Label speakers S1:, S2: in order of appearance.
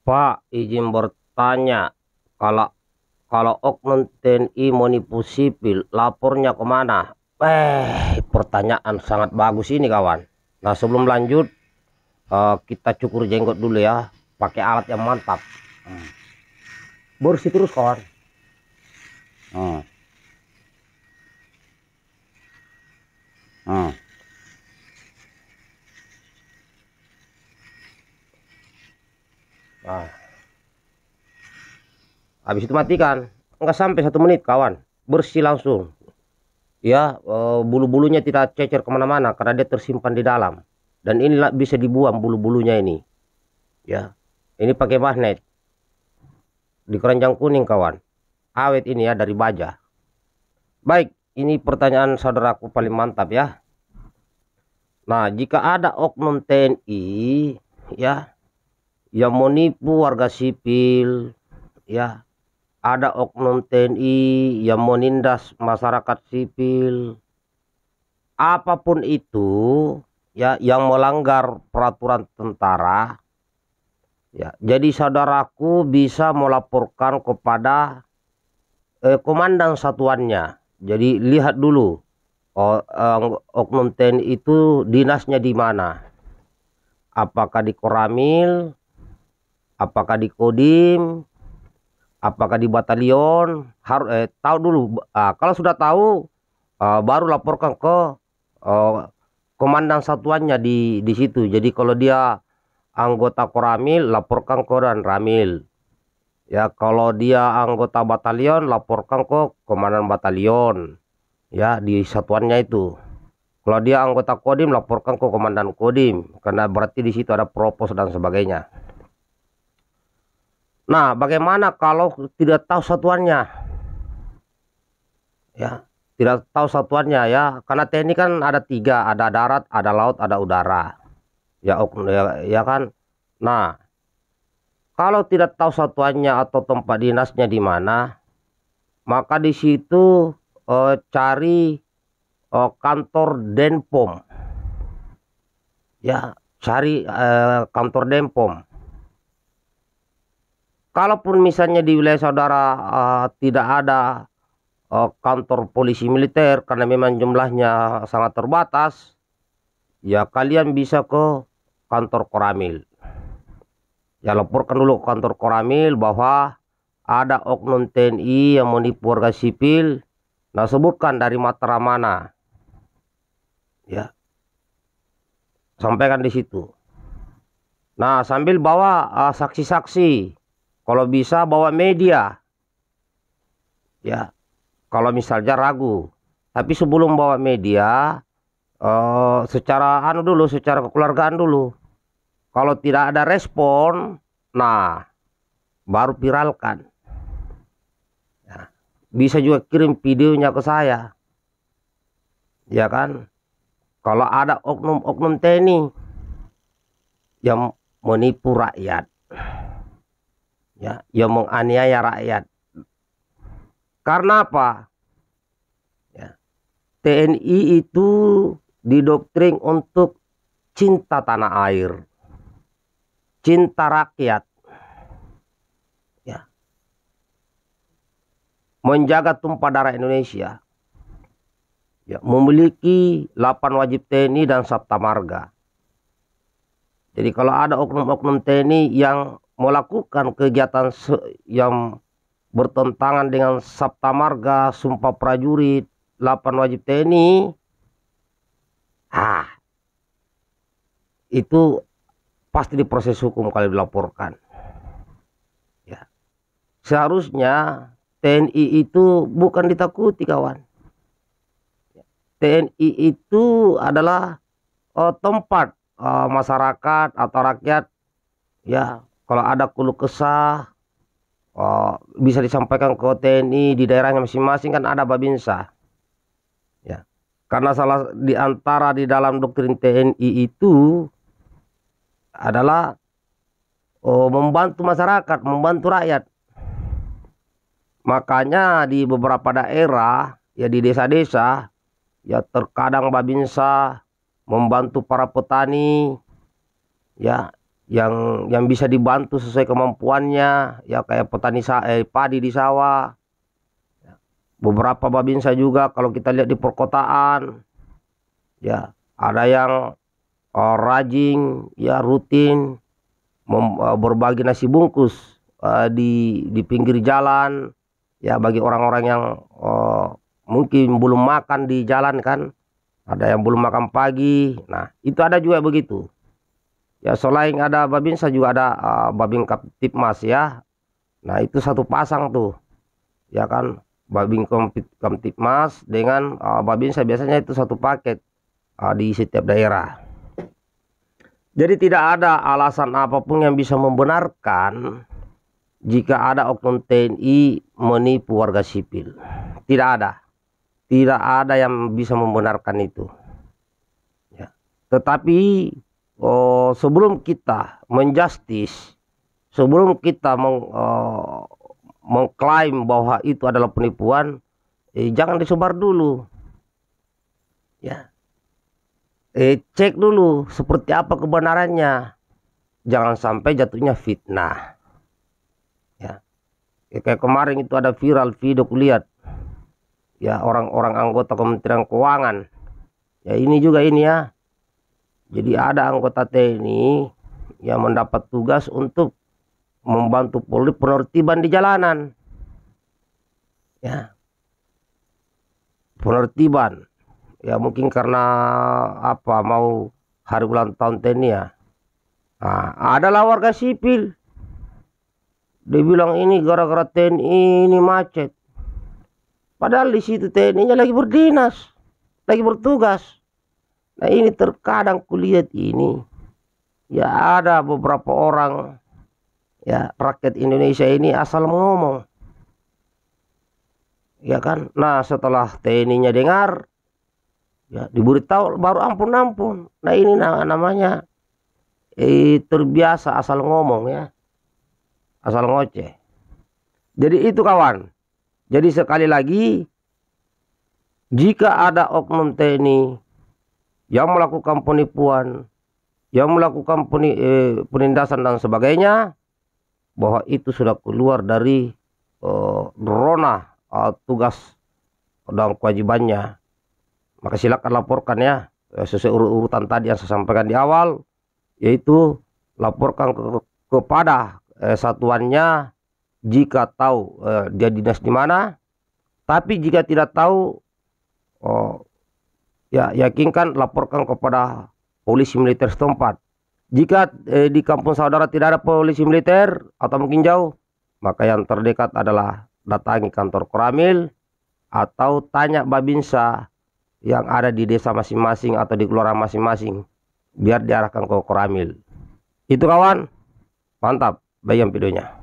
S1: Pak, izin bertanya, kalau kalau oknum TNI menipu sipil, lapornya kemana? Pertanyaan sangat bagus ini kawan. Nah, sebelum lanjut, kita cukur jenggot dulu ya, pakai alat yang mantap. Bersih terus kawan. Hmm. Hmm. Nah, habis itu matikan. Enggak sampai 1 menit kawan, bersih langsung. Ya, bulu-bulunya tidak cecer kemana-mana karena dia tersimpan di dalam. Dan inilah bisa dibuang bulu-bulunya ini. Ya, ini pakai magnet di keranjang kuning kawan. Awet ini ya, dari baja. Baik, ini pertanyaan saudaraku paling mantap ya. Nah, jika ada oknum TNI ya yang menipu warga sipil, ya, ada oknum TNI yang menindas masyarakat sipil, apapun itu ya yang melanggar peraturan tentara, ya, jadi saudaraku bisa melaporkan kepada komandan satuannya. Jadi lihat dulu, oknum TNI itu dinasnya di mana? Apakah di Koramil? Apakah di Kodim? Apakah di batalion? Harus tahu dulu. Kalau sudah tahu, baru laporkan ke komandan satuannya di situ. Jadi kalau dia anggota Koramil, laporkan ke Dan Ramil. Ya, kalau dia anggota batalion, laporkan ke komandan batalion. Ya, di satuannya itu. Kalau dia anggota Kodim, laporkan ke komandan Kodim. Karena berarti di situ ada propos dan sebagainya. Nah, bagaimana kalau tidak tahu satuannya? Ya, tidak tahu satuannya ya. Karena TNI kan ada 3, ada darat, ada laut, ada udara. Ya, ya kan. Nah, kalau tidak tahu satuannya atau tempat dinasnya di mana, maka di situ cari kantor Denpom. Ya, cari kantor Denpom. Kalaupun misalnya di wilayah saudara tidak ada kantor polisi militer karena memang jumlahnya sangat terbatas, ya kalian bisa ke kantor Koramil. Ya, laporkan dulu ke kantor Koramil bahwa ada oknum TNI yang menipu warga sipil. Nah, sebutkan dari matra mana. Ya, sampaikan di situ. Nah, sambil bawa saksi-saksi. Kalau bisa bawa media. Ya, kalau misalnya ragu. Tapi sebelum bawa media, secara secara kekeluargaan dulu. Kalau tidak ada respon, nah baru viralkan. Ya, bisa juga kirim videonya ke saya. Ya kan? Kalau ada oknum-oknum TNI yang menipu rakyat, ya, yang menganiaya rakyat. Karena apa? Ya, TNI itu didoktrin untuk cinta tanah air, cinta rakyat, ya, menjaga tumpah darah Indonesia, ya, memiliki 8 wajib TNI dan Sabta Marga. Jadi kalau ada oknum-oknum TNI yang melakukan kegiatan yang bertentangan dengan Sabta Marga, Sumpah Prajurit, 8 wajib TNI, itu pasti diproses hukum kalau dilaporkan. Ya. Seharusnya TNI itu bukan ditakuti kawan. TNI itu adalah tempat masyarakat atau rakyat, ya, kalau ada keluh kesah bisa disampaikan ke TNI di daerahnya masing-masing, kan ada Babinsa. Ya. Karena salah di antara di dalam doktrin TNI itu adalah membantu masyarakat, membantu rakyat. Makanya di beberapa daerah, ya, di desa-desa, ya, terkadang Babinsa membantu para petani, ya, yang bisa dibantu sesuai kemampuannya, ya kayak padi di sawah. Beberapa babinsa juga kalau kita lihat di perkotaan, ya ada yang rajin, ya rutin berbagi nasi bungkus di pinggir jalan, ya bagi orang-orang yang mungkin belum makan di jalan kan, ada yang belum makan pagi. Nah itu ada juga begitu. Ya selain ada babinsa juga ada babin Kamtibmas ya. Nah itu satu pasang tuh, ya kan, babin Kamtibmas dengan babinsa biasanya itu satu paket di setiap daerah. Jadi tidak ada alasan apapun yang bisa membenarkan jika ada oknum TNI menipu warga sipil. Tidak ada. Tidak ada yang bisa membenarkan itu. Ya. Tetapi sebelum kita menjustis, sebelum kita mengklaim bahwa itu adalah penipuan, jangan disebar dulu. Ya. Cek dulu seperti apa kebenarannya. Jangan sampai jatuhnya fitnah. Ya. Kayak kemarin itu ada viral video kulihat. Ya, orang-orang anggota Kementerian Keuangan. Ya ini juga ini ya. Jadi ada anggota TNI yang mendapat tugas untuk membantu Polri penertiban di jalanan. Ya. Penertiban. Ya mungkin karena apa, mau hari ulang tahun TNI ya. Nah, adalah warga sipil. Dia bilang ini gara-gara TNI ini macet. Padahal di situ TNI-nya lagi berdinas, lagi bertugas. Nah ini terkadang kulihat ini, ya ada beberapa orang, ya rakyat Indonesia ini asal ngomong. Ya kan, nah setelah TNI-nya dengar, ya diberitahu baru ampun-ampun. Nah ini namanya terbiasa asal ngomong ya, asal ngoceh. Jadi itu kawan. Jadi sekali lagi, jika ada oknum TNI yang melakukan penipuan, yang melakukan penindasan dan sebagainya, bahwa itu sudah keluar dari rona tugas dan kewajibannya, maka silakan laporkan ya, sesuai urutan tadi yang saya sampaikan di awal, yaitu laporkan kepada satuannya jika tahu dia dinas di mana. Tapi jika tidak tahu, ya yakinkan laporkan kepada polisi militer setempat. Jika di kampung saudara tidak ada polisi militer atau mungkin jauh, maka yang terdekat adalah datangi kantor Koramil atau tanya babinsa yang ada di desa masing-masing atau di kelurahan masing-masing, biar diarahkan ke Koramil. Itu kawan, mantap, bayang videonya.